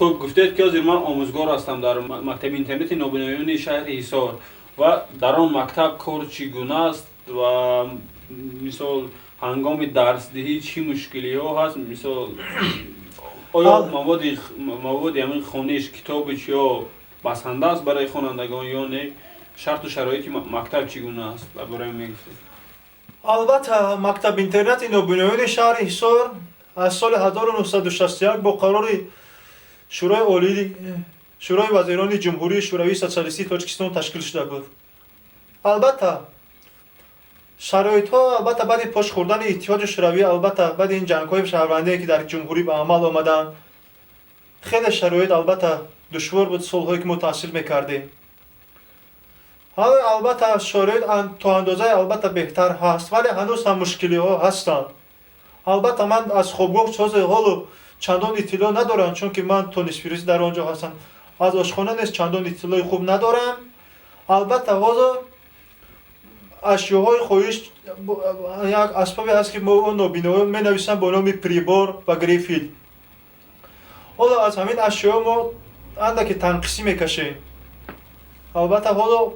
خب گفتید که من آموزگار هستم در مکتب اینترنتی نابینایان شهر حصار و در آن مکتب کار چگونه است و مثال هنگام درس دهی چی مشکلی ها هست؟ مثال آیا مواد همین خانش کتابش یا بسنده است برای خوانندگان یا نه؟ شرط و شرایط مکتب چگونه است و برای میگفتید؟ البته مکتب اینترنتی نابینایان شهر حصار از سال 1961 با قرار شورای وزیران جمهوری شوروی سوسیالیستی تاجیکستان تشکیل شده بود. البته شرایط ها البته بعد پاش خوردن اتحاد شوروی، البته بعد این جنگ های شهروندی که در جمهوری به عمل آمدن، خیلی شرایط البته دشوار بود. سالهایی که ما تحصیل میکردیم، حالا البته شرایط تا اندازه البته بهتر هست، ولی هنوز هم مشکلی ها هستند. البته من از خوابگاه ساز حالو چندان اطلاع ندارم، چون که من تا نصف روز در آنجا هستم. از آشخانه نیست چندان اطلاع خوب ندارم. البته حالا اشیاءهای خواهش یک اسبابی هست که ما نابینایان می نویسن با نام پریبار و گریفیل. حالا از همین اشیاء ما اندکی تنقیسی میکشیم. البته حالا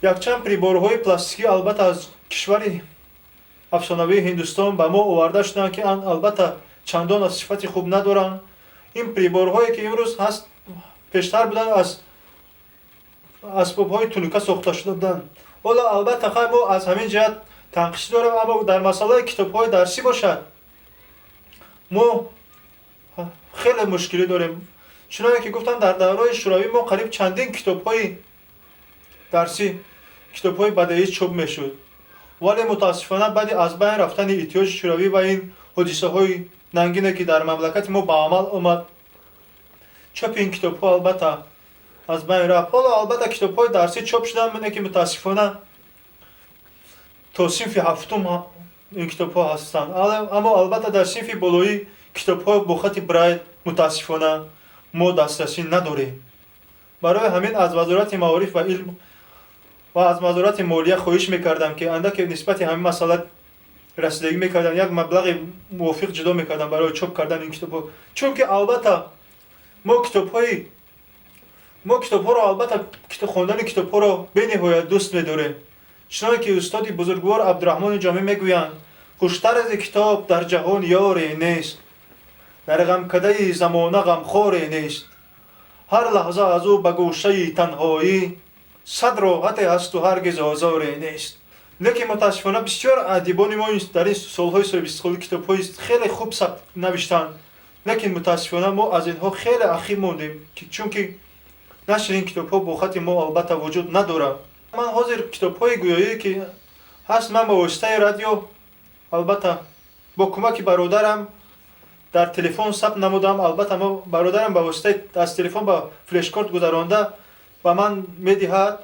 یک چند پریبارهای پلاستیکی البته از کشور افسانوی هندوستان به ما آورده شدن که البته چندان از صفت خوب ندارن. این پریبارهایی که امروز هست پیشتر بودن از اسباب‌های تونیکا ساخته شده بودن. حالا البته خیلی ما از همین جهت تنقیص داریم، اما در مسئله کتاب‌های درسی باشد ما خیلی مشکلی داریم. چنانکه که گفتم در دوران شوروی ما قریب چندین کتاب‌های درسی، کتاب‌های بدیهی چاپ می‌شد، ولی متاسفانه بعد از بین رفتن اتحاد شوروی و این حادثه‌های ننگینی که در مملکت ما به عمل آمد، چاپ این کتاب‌ها البته از بین رفت. حالا البته کتاب‌های درسی چاپ شدن منه که متاسفانه تا صنف هفتم این کتاب‌ها هستند، اما البته در صنف بالایی کتاب‌ها با خط برایل متاسفانه ما دسترسی نداریم. برای همین از وزارت معارف و علم و از وزارت مالیه خواهش می‌کردم که اندک نسبت همین مسئله رسیدگی می‌کردن، یک مبلغ موافق جدا می‌کردن برای چاپ کردن این کتاب‌ها. چون که البته ما کتاب‌ها رو البته خواندن کتاب‌ها رو به‌نهایت دوست می‌داریم. چنانکه که استاد بزرگوار عبدالرحمن جامی میگویند خوشتر از کتاب در جهان یاری نیست، در غمکده زمانه غمخواری نیست، هر لحظه از او به گوشه تنهایی صد راحت است و هرگز آزاری نیست. لیکن متاسفانه بسیار ادیبان ما در این سالهای سال کتاب‌های خیلی خوب نوشتن، لیکن متاسفانه ما از اینها خیلی عقب موندیم، چون که نشر این کتاب‌ها با خط ما البته وجود نداره. من حاضر کتاب‌های گویایی که هست من با واسطه رادیو البته با کمک برادرم در تلفن ثبت نمودم. البته ما برادرم با واسطه از تلفن با فلش کارت گذرانده و من میدهد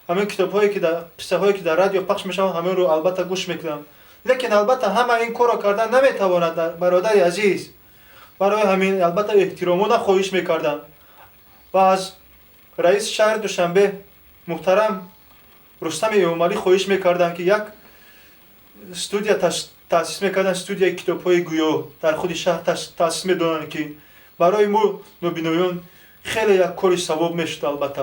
همین کتاب‌هایی که در قصه‌هایی که در رادیو پخش میشن همین رو البته گوش میکنم. لیکن البته همه این کارو کردن نمیتواند برادر عزیز. برای همین البته احترامونه خواهش میکردم و از رئیس شهر دوشنبه محترم رستم ایومالی خواهش میکردن که یک استودیو تأسیس میکردن، استودیو کتاب‌های گویا در خود شهر تأسیس میدونن که برای ما نابینایان خیلی یک کاری ثواب میشد. البته